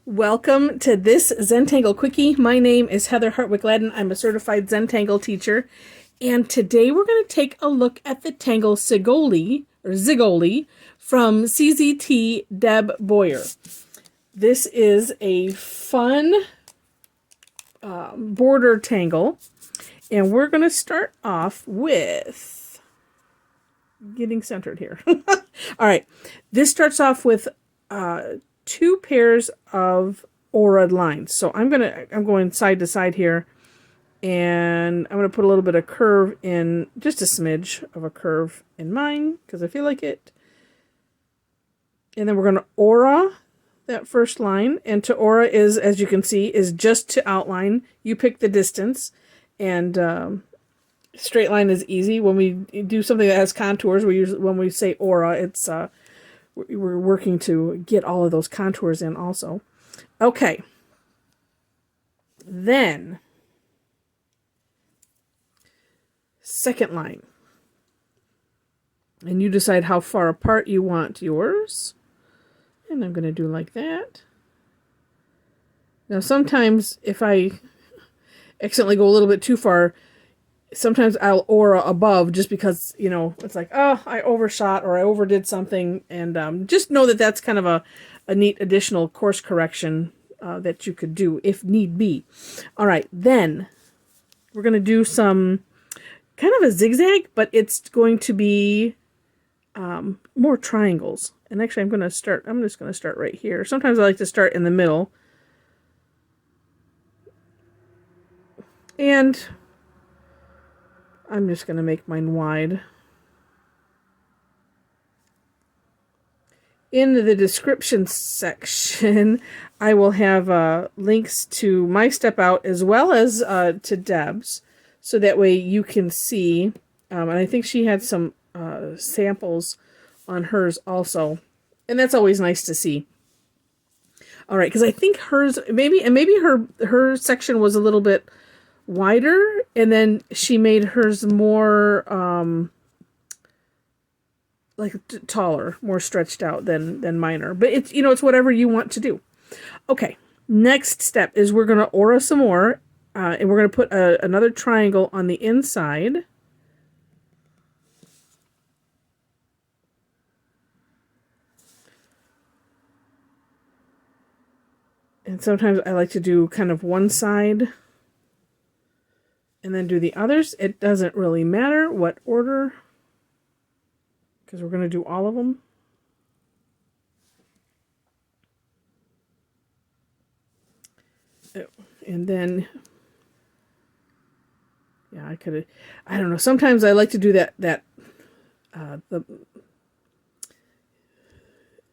Welcome to this Zentangle Quickie. My name is Heather Hartwick Gladden. I'm a certified Zentangle teacher. And today we're going to take a look at the Tangle Zigoli, from CZT Deb Bowyer. This is a fun border tangle. And we're going to start off with getting centered here. All right. This starts off with two pairs of aura lines. So I'm going side to side here, and I'm going to put a little bit of curve in, just a smidge of a curve in mine because I feel like it. And then we're going to aura that first line, and to aura is, as you can see, is just to outline. You pick the distance, and straight line is easy. When we do something that has contours, when we say aura, it's we're working to get all of those contours in also. Okay. Then, second line. And you decide how far apart you want yours. And I'm going to do like that. Now, sometimes if I accidentally go a little bit too far, sometimes I'll aura above just because, you know, it's like, oh, I overshot or I overdid something. And just know that that's kind of a neat additional course correction that you could do if need be. All right, then we're going to do some kind of a zigzag, but it's going to be more triangles. And actually, I'm just going to start right here. Sometimes I like to start in the middle. And I'm just going to make mine wide. In the description section, I will have links to my step out as well as to Deb's, so that way you can see. And I think she had some samples on hers also, and that's always nice to see. All right, because I think hers maybe her section was a little bit wider, and then she made hers more taller, more stretched out than mine are. But it's, it's whatever you want to do. Okay, next step is we're going to aura some more, and we're going to put another triangle on the inside. And sometimes I like to do kind of one side and then do the others. It doesn't really matter what order, because we're going to do all of them. And then, yeah, I don't know. Sometimes I like to do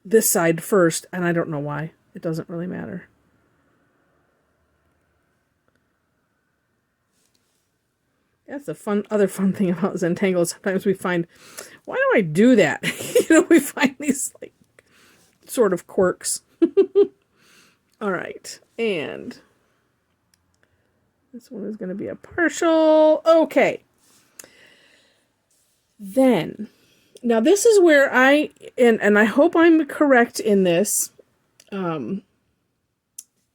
this side first, and I don't know why. It doesn't really matter. That's the other fun thing about Zentangle. Sometimes we find, why do I do that? We find these sort of quirks. All right, and this one is going to be a partial. Okay. Then, now this is where and I hope I'm correct in this. And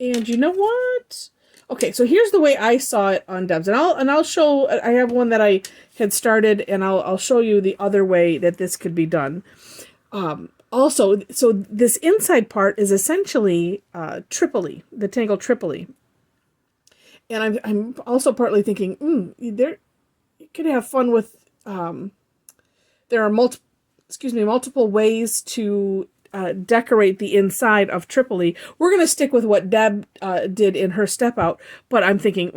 you know what? Okay, so here's the way I saw it on Deb's, and I'll show. I have one that I had started, and I'll show you the other way that this could be done. Also, so this inside part is essentially Tripoli, the Tangle Tripoli, and I'm also partly thinking, you could have fun with. There are multiple ways to decorate the inside of Tripoli. We're going to stick with what Deb did in her step out, but I'm thinking,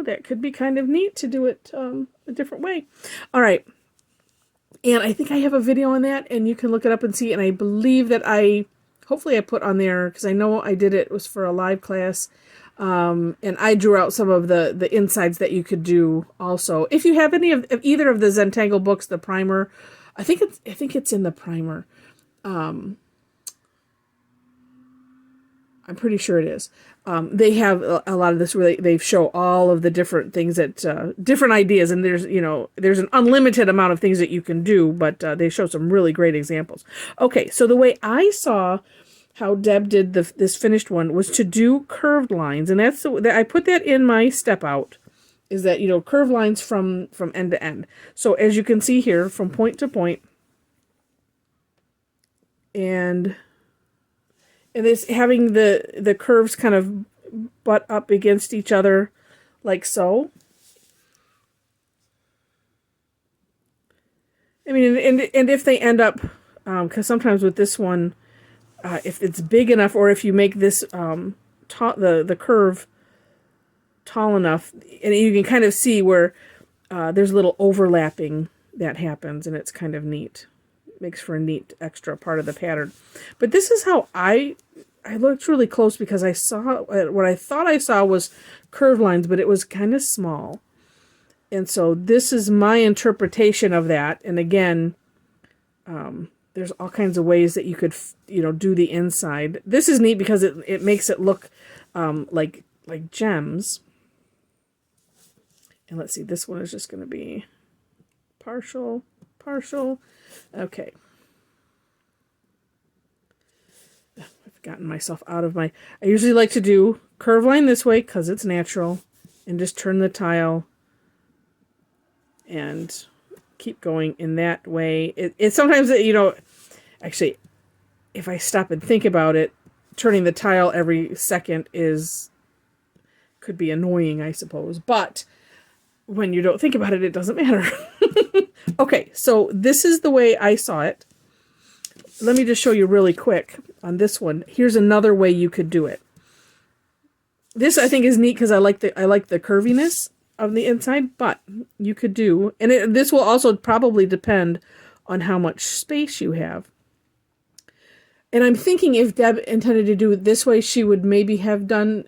that could be kind of neat to do it a different way. All right. And I think I have a video on that, and you can look it up and see. And I believe that hopefully I put on there, because I know I did it was for a live class. And I drew out some of the insides that you could do also. If you have any of either of the Zentangle books, the primer, I think it's in the primer. I'm pretty sure it is. They have a lot of this where they show all of the different things that, different ideas, and there's an unlimited amount of things that you can do, but they show some really great examples. Okay, so the way I saw how Deb did this finished one was to do curved lines, and I put that in my step out, is that, you know, curved lines from end to end. So as you can see here, from point to point, and it's having the curves kind of butt up against each other like so. I mean, and if they end up, because sometimes with this one, if it's big enough, or if you make this the curve tall enough, and you can kind of see where there's a little overlapping that happens, and it's kind of neat. It makes for a neat extra part of the pattern. But this is how I looked really close, because I saw what I thought I saw was curved lines, but it was kind of small. And so this is my interpretation of that. And again, there's all kinds of ways that you could, you know, do the inside. This is neat because it makes it look like gems. And let's see, this one is just going to be partial. Okay. I've gotten myself out of my... I usually like to do curve line this way because it's natural, and just turn the tile and keep going in that way. It sometimes, you know, actually, if I stop and think about it, turning the tile every second could be annoying, I suppose. But when you don't think about it, it doesn't matter. Okay, so this is the way I saw it. Let me just show you really quick on this one. Here's another way you could do it. This I think is neat because I like the curviness of the inside, but you could do, and this will also probably depend on how much space you have. And I'm thinking if Deb intended to do it this way, she would maybe have done,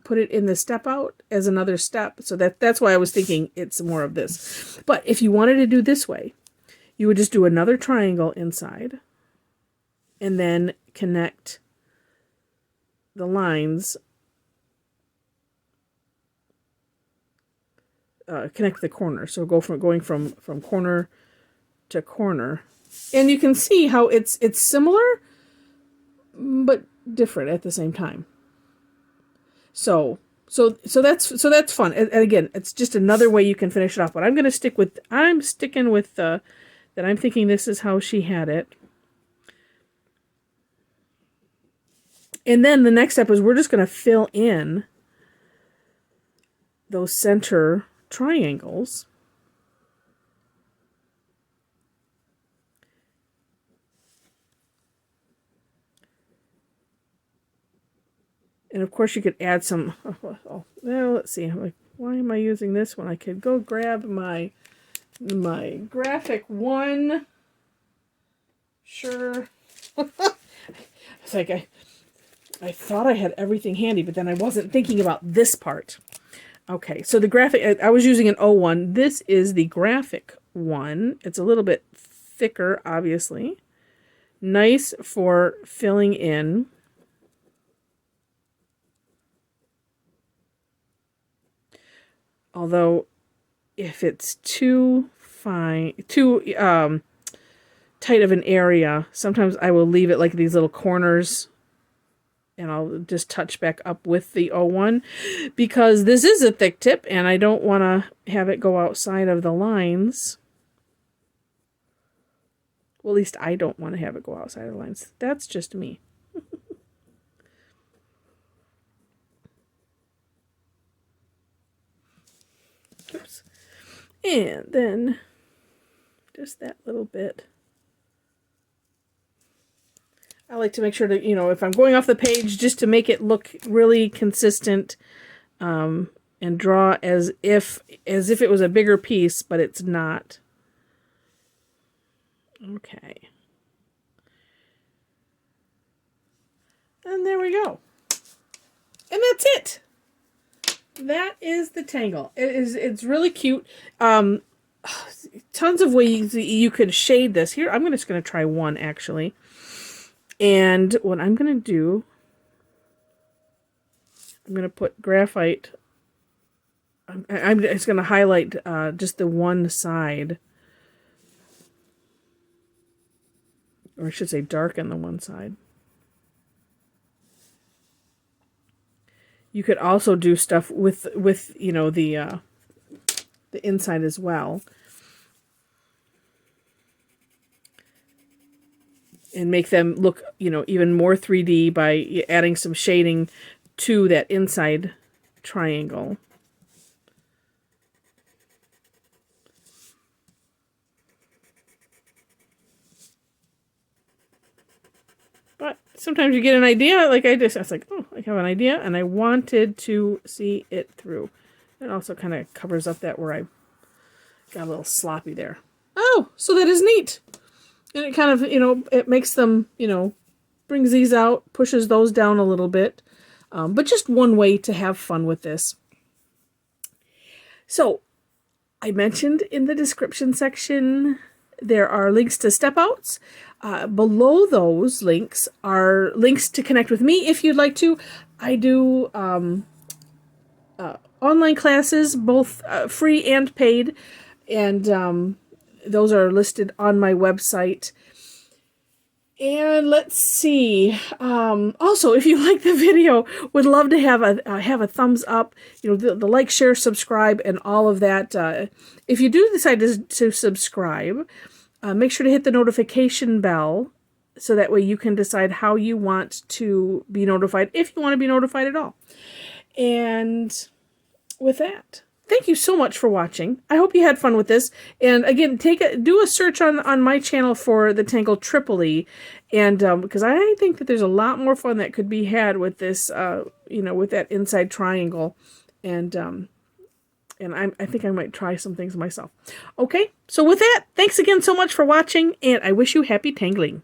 put it in the step out as another step. So that's why I was thinking it's more of this. But if you wanted to do this way, you would just do another triangle inside and then connect the lines, connect the corner. So going from corner to corner. And you can see how it's similar, but different at the same time. So that's fun. And again, it's just another way you can finish it off. But I'm sticking with that. I'm thinking this is how she had it. And then the next step is we're just going to fill in those center triangles. And of course you could add some, well, let's see, like, why am I using this one? I could go grab my graphic one. Sure. It's like I thought I had everything handy, but then I wasn't thinking about this part. Okay, so the graphic, I was using an O1. This is the graphic one. It's a little bit thicker, obviously. Nice for filling in. Although, if it's too tight of an area, sometimes I will leave it like these little corners, and I'll just touch back up with the O1, because this is a thick tip, and I don't want to have it go outside of the lines. Well, at least I don't want to have it go outside of the lines. That's just me. Oops. And then just that little bit. I like to make sure that, you know, if I'm going off the page, just to make it look really consistent, and draw as if it was a bigger piece, but it's not. Okay. And there we go. And that's it. That is the tangle. It's really cute. Tons of ways you could shade this. Here, I'm just going to try one, actually. And what I'm going to do, I'm going to put graphite. I'm just going to highlight just the one side. Or I should say darken the one side. you could also do stuff with you know, the inside as well. And make them look, you know, even more 3D by adding some shading to that inside triangle. But sometimes you get an idea, like I was like, oh, I have an idea, and I wanted to see it through. It also kind of covers up that where I got a little sloppy there. Oh, so that is neat. And it kind of, you know, it makes them, you know, brings these out, pushes those down a little bit. But just one way to have fun with this. So, I mentioned in the description section, there are links to step outs. Below those links are links to connect with me if you'd like to. I do online classes, both free and paid. And those are listed on my website. And let's see. Also, if you like the video, would love to have a thumbs up. You know, the like, share, subscribe, and all of that. If you do decide to subscribe, make sure to hit the notification bell so that way you can decide how you want to be notified, if you want to be notified at all. And with that, thank you so much for watching. I hope you had fun with this. And again, do a search on my channel for the Tangle Tripoli, and because I think that there's a lot more fun that could be had with this, you know, with that inside triangle, and I think I might try some things myself. Okay, so with that, thanks again so much for watching, and I wish you happy tangling.